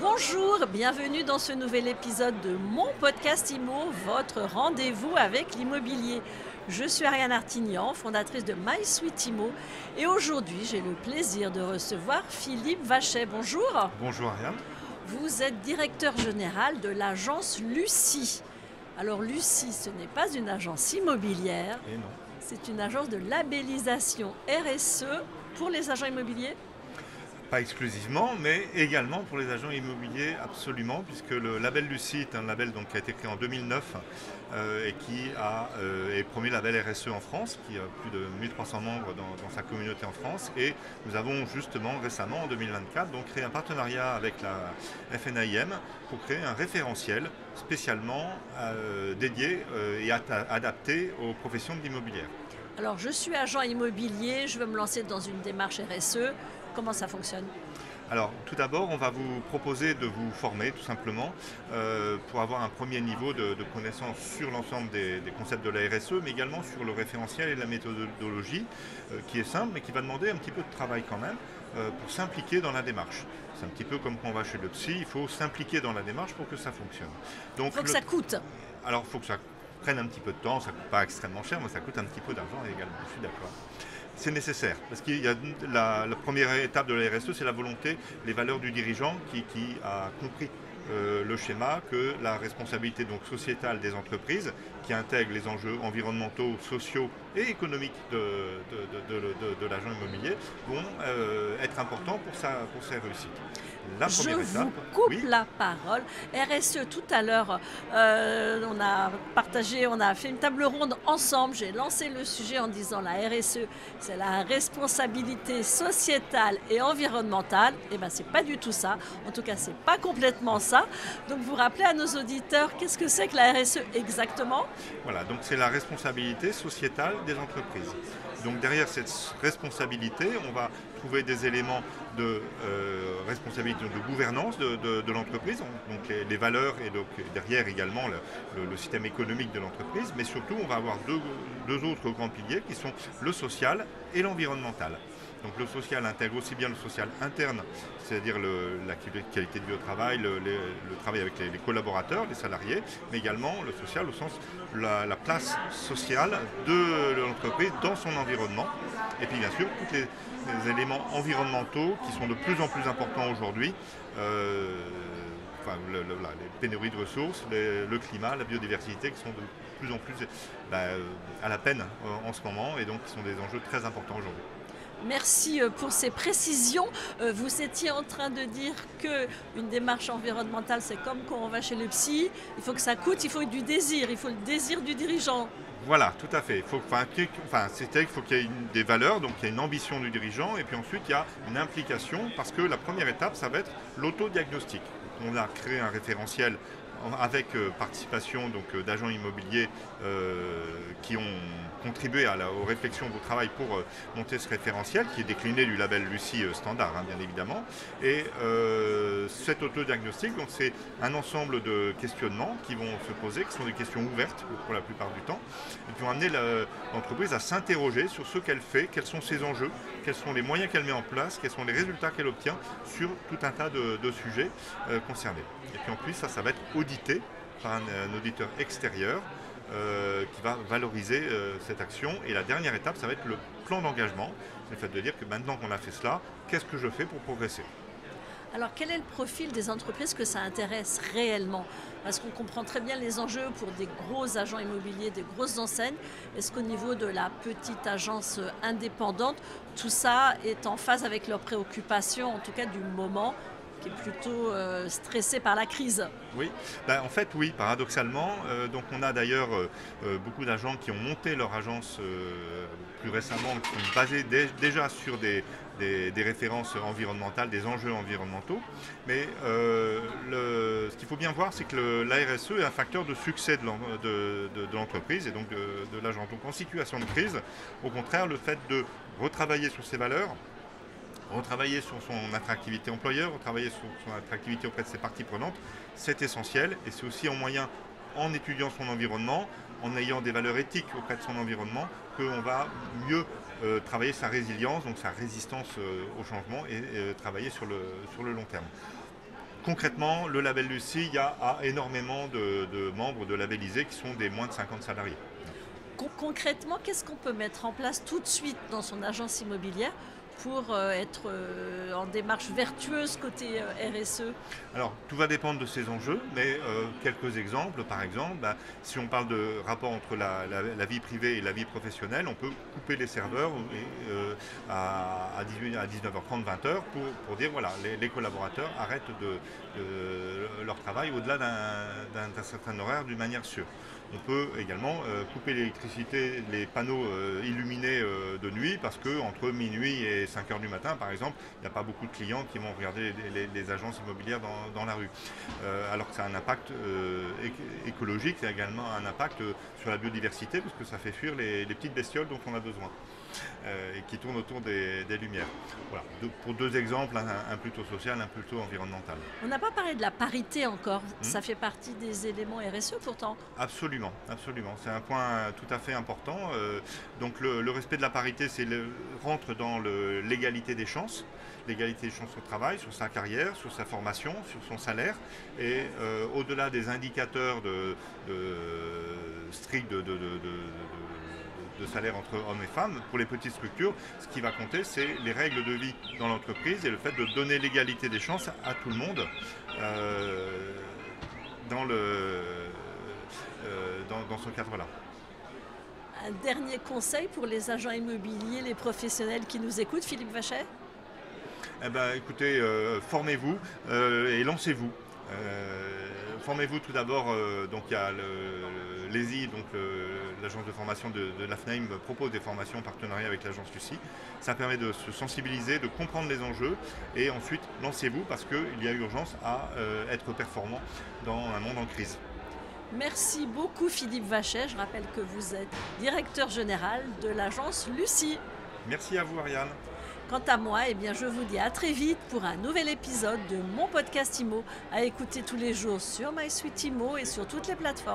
Bonjour, bienvenue dans ce nouvel épisode de mon podcast IMO, votre rendez-vous avec l'immobilier. Je suis Ariane Artignan, fondatrice de MySuite IMO et aujourd'hui j'ai le plaisir de recevoir Philippe Vachet. Bonjour. Bonjour Ariane. Vous êtes directeur général de l'agence Lucie. Alors Lucie, ce n'est pas une agence immobilière, Et non. c'est une agence de labellisation RSE pour les agents immobiliers. Pas exclusivement, mais également pour les agents immobiliers, absolument, puisque le label Lucie est un label qui a été créé en 2009 et qui est le premier label RSE en France, qui a plus de 1300 membres dans sa communauté en France. Et nous avons justement récemment, en 2024, créé un partenariat avec la FNAIM pour créer un référentiel spécialement dédié et adapté aux professions de l'immobilier. Alors je suis agent immobilier, je veux me lancer dans une démarche RSE. Comment ça fonctionne ? Alors tout d'abord, on va vous proposer de vous former tout simplement pour avoir un premier niveau de connaissance sur l'ensemble des concepts de la RSE, mais également sur le référentiel et la méthodologie qui est simple mais qui va demander un petit peu de travail quand même pour s'impliquer dans la démarche. C'est un petit peu comme quand on va chez le psy, il faut s'impliquer dans la démarche pour que ça fonctionne. Donc, il faut que ça coûte. Alors il faut que ça prenne un petit peu de temps, ça ne coûte pas extrêmement cher, mais ça coûte un petit peu d'argent également, je suis d'accord. C'est nécessaire, parce qu'il y a la première étape de la RSE, c'est la volonté, les valeurs du dirigeant qui a compris le schéma que la responsabilité sociétale des entreprises, qui intègre les enjeux environnementaux, sociaux et économiques de l'agent immobilier, vont être importants pour sa réussite. Je vous coupe la parole. RSE, tout à l'heure, on a fait une table ronde ensemble. J'ai lancé le sujet en disant la RSE, c'est la responsabilité sociétale et environnementale. Eh bien, c'est pas du tout ça. En tout cas, c'est pas complètement ça. Donc, vous rappelez à nos auditeurs, qu'est-ce que c'est que la RSE exactement ? Voilà, donc c'est la responsabilité sociétale des entreprises. Donc derrière cette responsabilité, on va trouver des éléments de responsabilité de gouvernance de l'entreprise, donc les valeurs et donc derrière également le système économique de l'entreprise, mais surtout on va avoir deux autres grands piliers qui sont le social et l'environnemental. Donc le social intègre aussi bien le social interne, c'est-à-dire la qualité de vie au travail, le travail avec les collaborateurs, les salariés, mais également le social au sens la place sociale de l'entreprise dans son environnement. Et puis bien sûr, tous les éléments environnementaux qui sont de plus en plus importants aujourd'hui, les pénuries de ressources, le climat, la biodiversité qui sont de plus en plus à la peine en ce moment et donc qui sont des enjeux très importants aujourd'hui. Merci pour ces précisions. Vous étiez en train de dire qu'une démarche environnementale, c'est comme quand on va chez le psy. Il faut que ça coûte, il faut du désir, il faut le désir du dirigeant. Voilà, tout à fait. C'est-à-dire qu'il faut qu'il y ait des valeurs, donc il y a une ambition du dirigeant, et puis ensuite il y a une implication, parce que la première étape, ça va être l'autodiagnostic. On a créé un référentiel avec participation d'agents immobiliers qui ont contribué aux réflexions au travail pour monter ce référentiel qui est décliné du label Lucie standard, bien évidemment. Et cet autodiagnostic, c'est un ensemble de questionnements qui vont se poser, qui sont des questions ouvertes pour la plupart du temps, et qui vont amener l'entreprise à s'interroger sur ce qu'elle fait, quels sont ses enjeux, quels sont les moyens qu'elle met en place, quels sont les résultats qu'elle obtient sur tout un tas de sujets concernés. Et puis en plus, ça va être audité par un auditeur extérieur qui va valoriser cette action. Et la dernière étape, ça va être le plan d'engagement. C'est le fait de dire que maintenant qu'on a fait cela, qu'est-ce que je fais pour progresser ? Alors, quel est le profil des entreprises que ça intéresse réellement ? Parce qu'on comprend très bien les enjeux pour des gros agents immobiliers, des grosses enseignes. Est-ce qu'au niveau de la petite agence indépendante, tout ça est en phase avec leurs préoccupations, en tout cas du moment, qui est plutôt stressé par la crise ? Oui, en fait oui, paradoxalement. Donc on a d'ailleurs beaucoup d'agents qui ont monté leur agence plus récemment, qui sont basés déjà sur des références environnementales, des enjeux environnementaux. Mais ce qu'il faut bien voir, c'est que la RSE est un facteur de succès de l'entreprise et donc de l'agent. Donc en situation de crise, au contraire, le fait de retravailler sur ses valeurs, retravailler sur son attractivité employeur, retravailler sur son attractivité auprès de ses parties prenantes, c'est essentiel et c'est aussi un moyen, en étudiant son environnement, en ayant des valeurs éthiques auprès de son environnement, qu'on va mieux travailler sa résilience, donc sa résistance au changement et travailler sur le long terme. concrètement, le label Lucie, il y a énormément de membres de labellisés qui sont des moins de 50 salariés. Concrètement, qu'est-ce qu'on peut mettre en place tout de suite dans son agence immobilière pour être en démarche vertueuse côté RSE? Alors, tout va dépendre de ces enjeux, mais quelques exemples. Par exemple, si on parle de rapport entre la vie privée et la vie professionnelle, on peut couper les serveurs à 19h30, 20h pour dire voilà, les collaborateurs arrêtent leur travail au-delà d'un certain horaire d'une manière sûre. On peut également couper l'électricité, les panneaux illuminés de nuit, parce qu'entre minuit et 5h du matin, par exemple, il n'y a pas beaucoup de clients qui vont regarder les agences immobilières dans la rue. Alors que ça a un impact écologique, ça a également un impact sur la biodiversité, parce que ça fait fuir les petites bestioles dont on a besoin. Et qui tournent autour des lumières. Voilà. Pour deux exemples, un plutôt social, un plutôt environnemental. On n'a pas parlé de la parité encore, ça fait partie des éléments RSE pourtant. Absolument, absolument. C'est un point tout à fait important. Donc le respect de la parité, rentre dans l'égalité des chances. L'égalité des chances au travail, sur sa carrière, sur sa formation, sur son salaire. Et au-delà des indicateurs stricts de salaire entre hommes et femmes, pour les petites structures, ce qui va compter, c'est les règles de vie dans l'entreprise et le fait de donner l'égalité des chances à tout le monde dans ce cadre-là. Un dernier conseil pour les agents immobiliers, les professionnels qui nous écoutent, Philippe Vachet? Écoutez, formez-vous et lancez-vous. Formez-vous tout d'abord, donc il y a l'ESI, donc l'agence de formation de l'AFNAIM propose des formations en partenariat avec l'agence Lucie. Ça permet de se sensibiliser, de comprendre les enjeux et ensuite lancez-vous parce qu'il y a urgence à être performant dans un monde en crise. Merci beaucoup Philippe Vachet, je rappelle que vous êtes directeur général de l'agence Lucie. Merci à vous Ariane. Quant à moi, je vous dis à très vite pour un nouvel épisode de mon podcast IMO à écouter tous les jours sur MySuite IMO et sur toutes les plateformes.